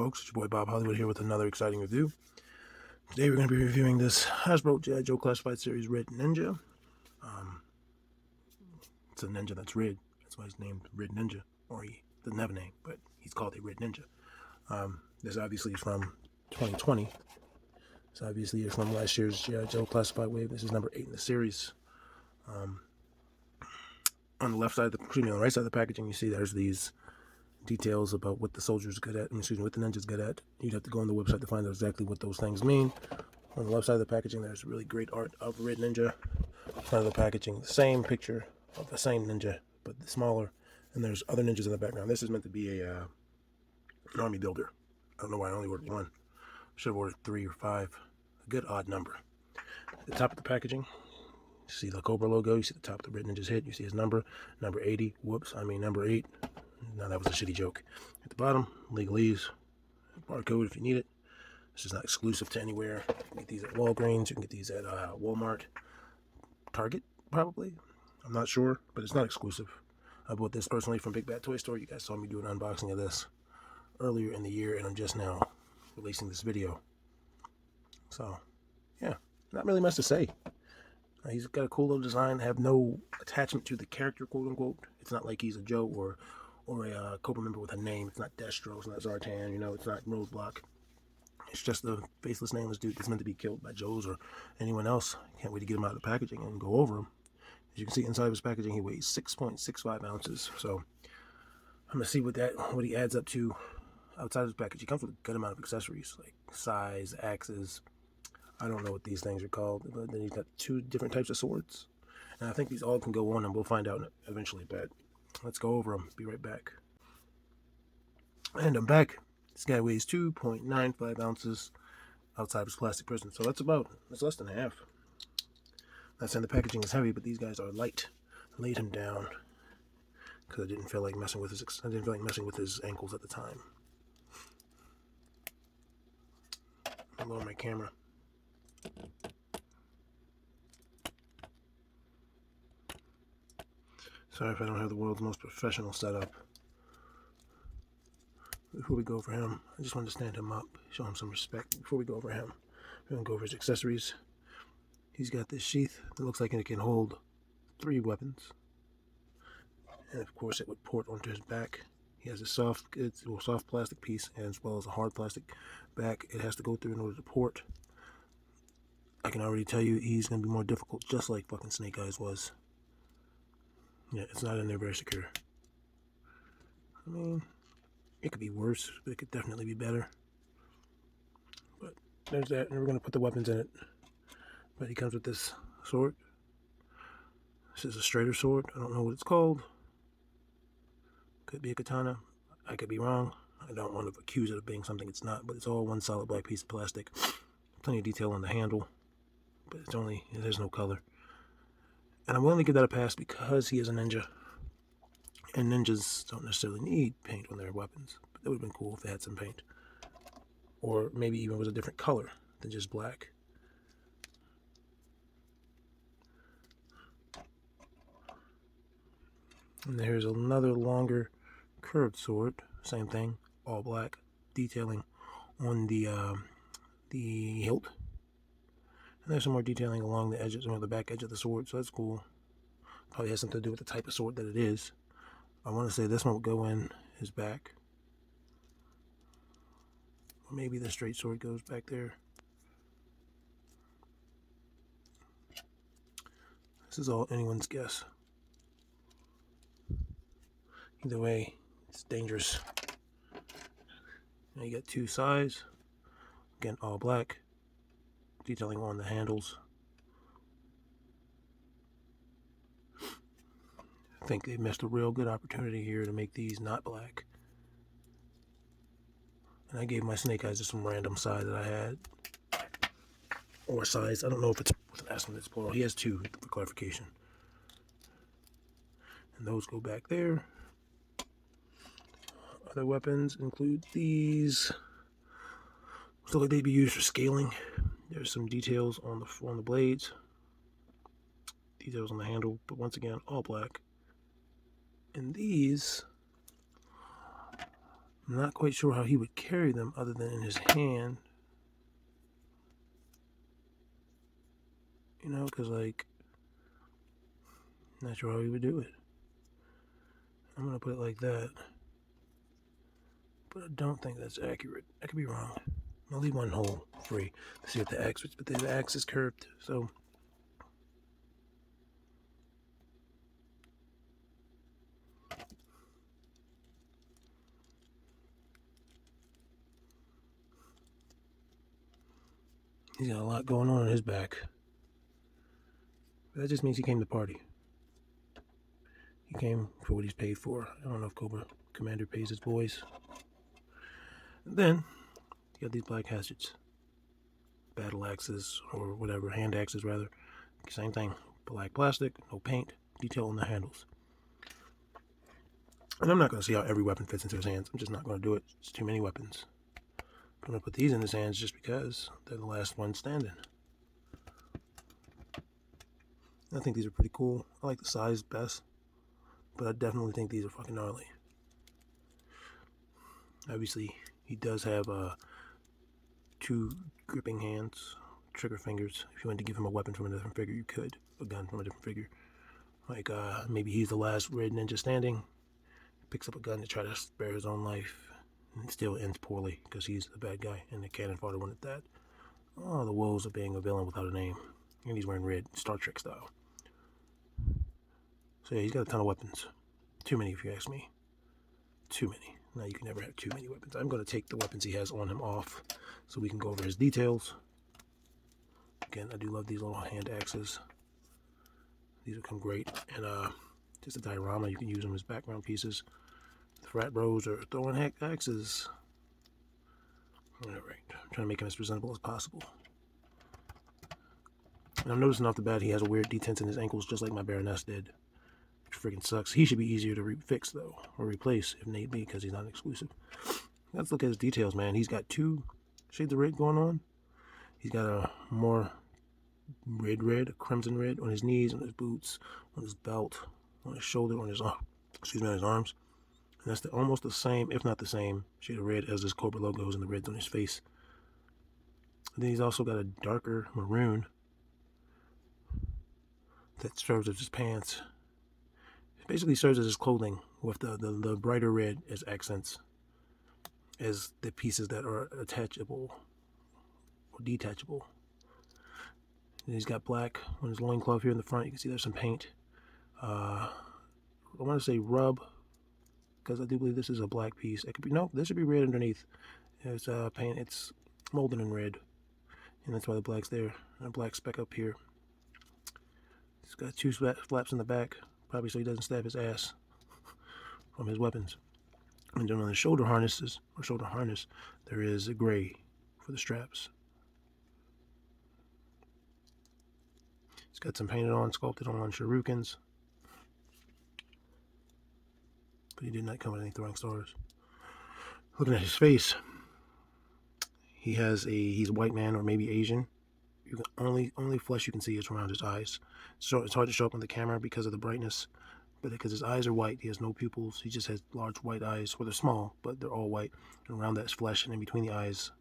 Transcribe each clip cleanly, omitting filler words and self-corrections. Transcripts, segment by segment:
folks, it's your boy Bob Hollywood here with another exciting review. Today we're going to be reviewing this Hasbro G.I. Joe Classified Series Red Ninja. It's a ninja that's red, that's why he's named Red Ninja, or he doesn't have a name, but he's called a Red Ninja. This obviously is from 2020. This obviously is from last year's G.I. Joe Classified wave. This is number 8 in the series. On the left side, on the right side of the packaging, you see there's these details about what the soldier's good at, what the ninja's good at. You'd have to go on the website to find out exactly what those things mean. On the left side of the packaging, there's really great art of Red Ninja. Front of the packaging, the same picture of the same ninja, but smaller. And there's other ninjas in the background. This is meant to be an army builder. I don't know why I only ordered one. Should have ordered 3 or 5. A good odd number. At the top of the packaging, you see the Cobra logo. You see the top of the Red Ninja's head. You see his number 80. Whoops, I mean number 8. No, that was a shitty joke. At the bottom, legalese, barcode if you need it. This is not exclusive to anywhere. You can get these at Walgreens. You can get these at Walmart, Target, probably. I'm not sure, but it's not exclusive. I bought this personally from Big Bad Toy Store. You guys saw me do an unboxing of this earlier in the year, and I'm just now releasing this video. So, yeah, not really much to say. He's got a cool little design. Have no attachment to the character, quote unquote. It's not like he's a Joe or a Cobra member with a name. It's not Destro, it's not Zartan, you know, it's not Roadblock. It's just the faceless, nameless dude that's meant to be killed by Joes or anyone else. Can't wait to get him out of the packaging and go over him. As you can see inside of his packaging, he weighs 6.65 ounces. So I'm gonna see what he adds up to outside of his package. He comes with a good amount of accessories like size, axes. I don't know what these things are called, but then he's got 2 different types of swords. And I think these all can go on, and we'll find out eventually, but let's go over them. Be right back. And I'm back. This guy weighs 2.95 ounces outside of his plastic prison. So that's less than half. Not saying the packaging is heavy, but these guys are light. I laid him down because I didn't feel like messing with his ankles at the time. I'll lower my camera. Sorry if I don't have the world's most professional setup. Before we go over him, I just wanted to stand him up, show him some respect. Before we go over him, we're going to go over his accessories. He's got this sheath that looks like it can hold 3 weapons. And of course it would port onto his back. He has a soft plastic piece as well as a hard plastic back it has to go through in order to port. I can already tell you he's going to be more difficult, just like fucking Snake Eyes was. Yeah, it's not in there very secure. I mean, it could be worse, but it could definitely be better. But there's that, and we're going to put the weapons in it. But he comes with this sword. This is a straighter sword. I don't know what it's called. Could be a katana. I could be wrong. I don't want to accuse it of being something it's not, but it's all one solid black piece of plastic. Plenty of detail on the handle, but there's no color. And I'm willing to give that a pass because he is a ninja. And ninjas don't necessarily need paint on their weapons. But that would have been cool if they had some paint. Or maybe even was a different color than just black. And there's another longer curved sword. Same thing, all black. Detailing on the hilt. And there's some more detailing along the edges, or the back edge of the sword, so that's cool. Probably has something to do with the type of sword that it is. I want to say this one would go in his back. Or maybe the straight sword goes back there. This is all anyone's guess. Either way, it's dangerous. Now you got 2 sides. Again, all black. Detailing on the handles. I think they missed a real good opportunity here to make these not black. And I gave my Snake Eyes just some random size that I had. Or size. I don't know if it's with an S when it's plural. He has 2 for clarification. And those go back there. Other weapons include these. Look like they'd be used for scaling. There's some details on the blades. Details on the handle, but once again, all black. And these I'm not quite sure how he would carry them other than in his hand. You know, because, like, not sure how he would do it. I'm going to put it like that. But I don't think that's accurate. I could be wrong. I'll leave one hole free to see if the axe, but the axe is curved, so. He's got a lot going on his back. But that just means he came to party. He came for what he's paid for. I don't know if Cobra Commander pays his boys. And then, you got these black hatchets. Battle axes, or whatever, hand axes rather. Same thing. Black plastic, no paint, detail on the handles. And I'm not going to see how every weapon fits into his hands. I'm just not going to do it. It's too many weapons. I'm going to put these in his hands just because they're the last ones standing. I think these are pretty cool. I like the size best, but I definitely think these are fucking gnarly. Obviously, he does have 2 gripping hands, trigger fingers. If you wanted to give him a weapon from a different figure, you could. A gun from a different figure. Like, maybe he's the last red ninja standing. Picks up a gun to try to spare his own life. And still ends poorly because he's the bad guy and the cannon fodder one at that. Oh, the woes of being a villain without a name. And he's wearing red, Star Trek style. So yeah, he's got a ton of weapons. Too many if you ask me. Too many. Now you can never have too many weapons. I'm going to take the weapons he has on him off so we can go over his details. Again, I do love these little hand axes. These will come great. And just a diorama, you can use them as background pieces. The frat bros are throwing axes. Alright, I'm trying to make him as presentable as possible. And I'm noticing off the bat he has a weird detent in his ankles just like my Baroness did. Which freaking sucks. He should be easier to fix though, or replace if need be, because he's not exclusive. Let's look at his details, man. He's got 2 shades of red going on. He's got a more red, a crimson red on his knees, on his boots, on his belt, on his shoulder, on his on his arms. And that's almost the same, if not the same, shade of red as his Cobra logos and the reds on his face. And then he's also got a darker maroon that serves as his pants. It basically serves as his clothing with the brighter red as accents, as the pieces that are attachable or detachable. And he's got black on his loincloth here in the front. You can see there's some paint. I want to say rub, because I do believe this is a black piece. It could be, no, this should be red underneath. It's paint, it's molded in red, and that's why the black's there. And a black speck up here. It's got 2 flaps in the back, probably so he doesn't stab his ass from his weapons. And then on the shoulder harnesses, or shoulder harness, there is a gray for the straps. It's got some painted on, sculpted on shurikens. But he did not come with any throwing stars. Looking at his face, he's a white man or maybe Asian. You can only flesh you can see is around his eyes. So it's hard to show up on the camera because of the brightness. But because his eyes are white, he has no pupils. He just has large white eyes. Well, they're small, but they're all white. And around that flesh and in between the eyes,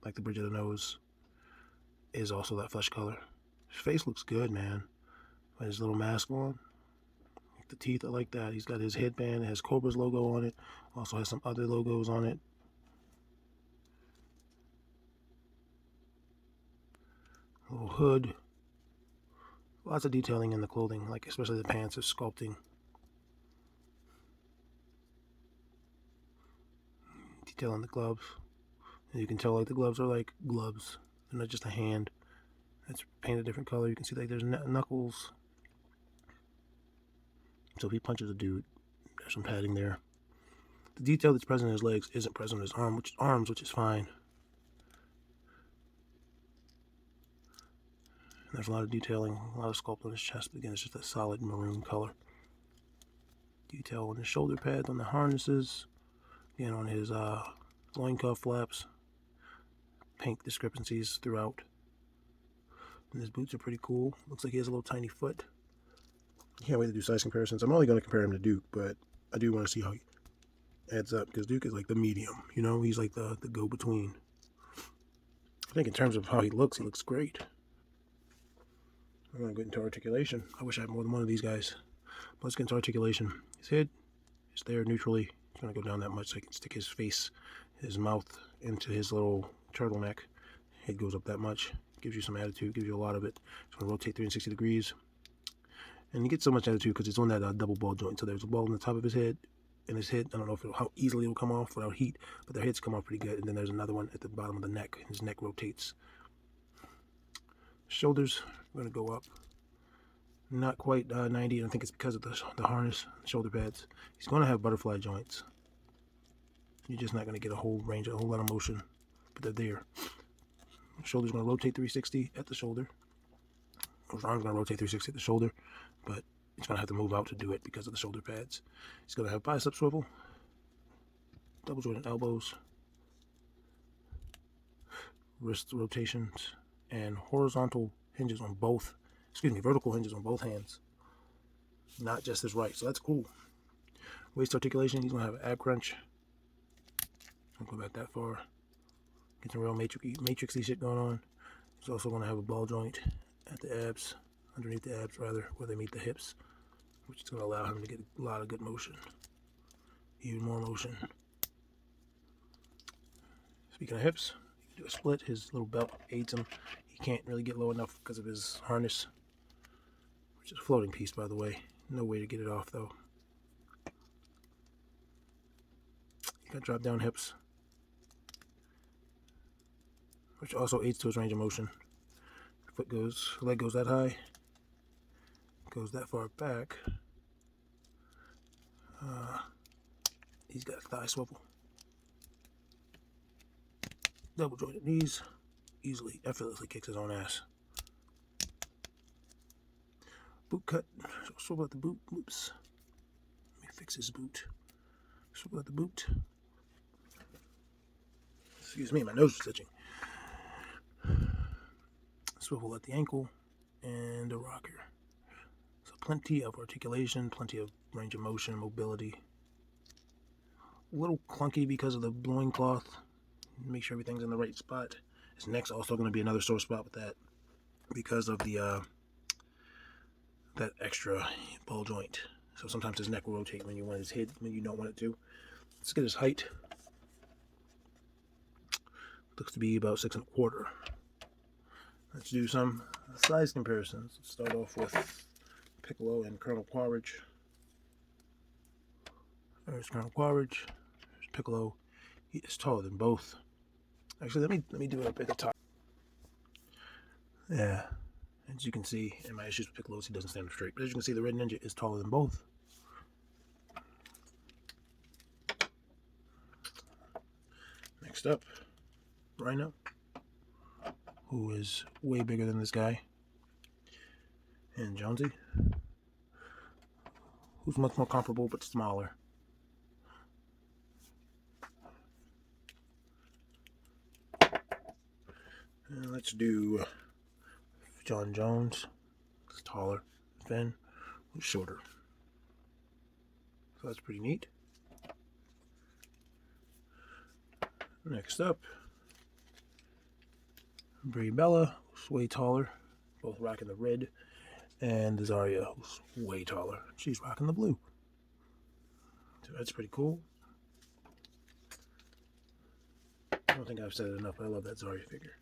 like the bridge of the nose, is also that flesh color. His face looks good, man. With his little mask on. The teeth, I like that. He's got his headband. It has Cobra's logo on it. Also has some other logos on it. A little hood. Lots of detailing in the clothing, like especially the pants are sculpting. Detail on the gloves. And you can tell like the gloves are like gloves. They're not just a hand. It's painted a different color. You can see like there's knuckles. So if he punches a dude, there's some padding there. The detail that's present in his legs isn't present in his arms, which is fine. And there's a lot of detailing, a lot of sculpt on his chest, but again, it's just a solid maroon color. Detail on his shoulder pads, on the harnesses, again on his loincloth flaps. Paint discrepancies throughout. And his boots are pretty cool. Looks like he has a little tiny foot. Can't wait to do size comparisons. I'm only going to compare him to Duke, but I do want to see how adds up, because Duke is like the medium, you know, he's like the go-between. I think in terms of how he looks great. I'm going to get into articulation. I wish I had more than one of these guys. But let's get into articulation. His head is there neutrally. He's going to go down that much so I can stick his face, his mouth into his little turtleneck. Head goes up that much. Gives you some attitude, gives you a lot of it. It's going to rotate 360 degrees. And you get so much attitude because it's on that double ball joint. So there's a ball on the top of his head. And his head, I don't know how easily it'll come off without heat, but their heads come off pretty good. And then there's another one at the bottom of the neck. His neck rotates. Shoulders are going to go up. Not quite 90. I think it's because of the harness, shoulder pads. He's going to have butterfly joints. You're just not going to get a whole lot of motion, but they're there. Shoulder's going to rotate 360 at the shoulder. His arm's going to rotate 360 at the shoulder, but he's going to have to move out to do it because of the shoulder pads. He's going to have bicep swivel, double jointed elbows, wrist rotations, and horizontal hinges on both, vertical hinges on both hands, not just his right. So that's cool. Waist articulation, he's going to have an ab crunch. Don't go back that far. Get some real matrixy shit going on. He's also going to have a ball joint at the abs, underneath the abs rather, where they meet the hips, which is going to allow him to get a lot of good motion, even more motion. Speaking of hips, he can do a split. His little belt aids him. He can't really get low enough because of his harness, which is a floating piece, by the way. No way to get it off, though. You got drop down hips, which also aids to his range of motion. Leg goes that high, goes that far back. He's got thigh swivel. Double jointed knees, effortlessly kicks his own ass. Boot cut, so swivel at the boot. Oops. Let me fix his boot. Swivel at the boot. Excuse me, my nose is itching. Swivel at the ankle and a rocker. So plenty of articulation, plenty of range of motion, mobility. A little clunky because of the loincloth. Make sure everything's in the right spot. His neck's also going to be another sore spot with that because of the that extra ball joint. So sometimes his neck will rotate when you want his head, when you don't want it to. Let's get his height. Looks to be about 6 1/4. Let's do some size comparisons. Let's start off with Piccolo and Colonel Quaritch. There's Colonel Quaritch. There's Piccolo. He is taller than both. Actually, let me do it up at the top. Yeah, as you can see, in my issues with Piccolo's, he doesn't stand up straight. But as you can see, the Red Ninja is taller than both. Next up, Rhino, who is way bigger than this guy, and Jonesy, who's much more comparable but smaller. And let's do John Jones. He's taller. Finn was shorter. So that's pretty neat. Next up, Brie Bella, who's way taller. Both rocking the red. And the Zarya, who's way taller. She's rocking the blue. So that's pretty cool. I don't think I've said it enough, but I love that Zarya figure.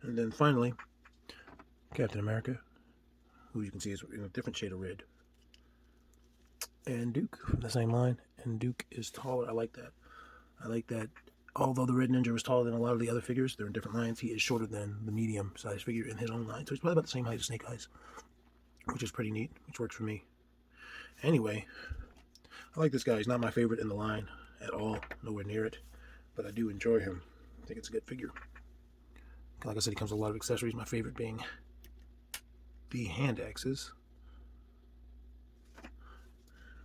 And then finally, Captain America, who you can see is in a different shade of red. And Duke from the same line. And Duke is taller. I like that. I like that. Although the Red Ninja was taller than a lot of the other figures, they're in different lines. He is shorter than the medium-sized figure in his own line. So he's probably about the same height as Snake Eyes, which is pretty neat, which works for me. Anyway, I like this guy. He's not my favorite in the line at all. Nowhere near it. But I do enjoy him. I think it's a good figure. Like I said, he comes with a lot of accessories. My favorite being the hand axes.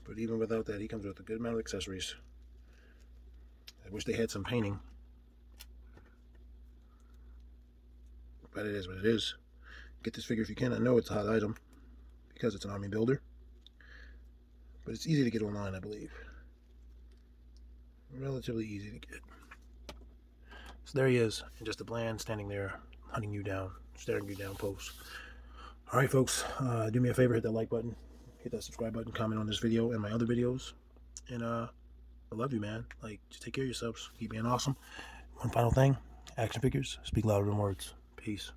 But even without that, he comes with a good amount of accessories. I wish they had some painting. But it is what it is. Get this figure if you can. I know it's a hot item because it's an army builder. but it's easy to get online, I believe. Relatively easy to get. So there he is, in just a bland, standing there, hunting you down, staring you down pose. All right, folks, do me a favor, hit that like button, hit that subscribe button, comment on this video and my other videos, and I love you, man. Like, just take care of yourselves, keep being awesome. One final thing, action figures speak louder than words. Peace.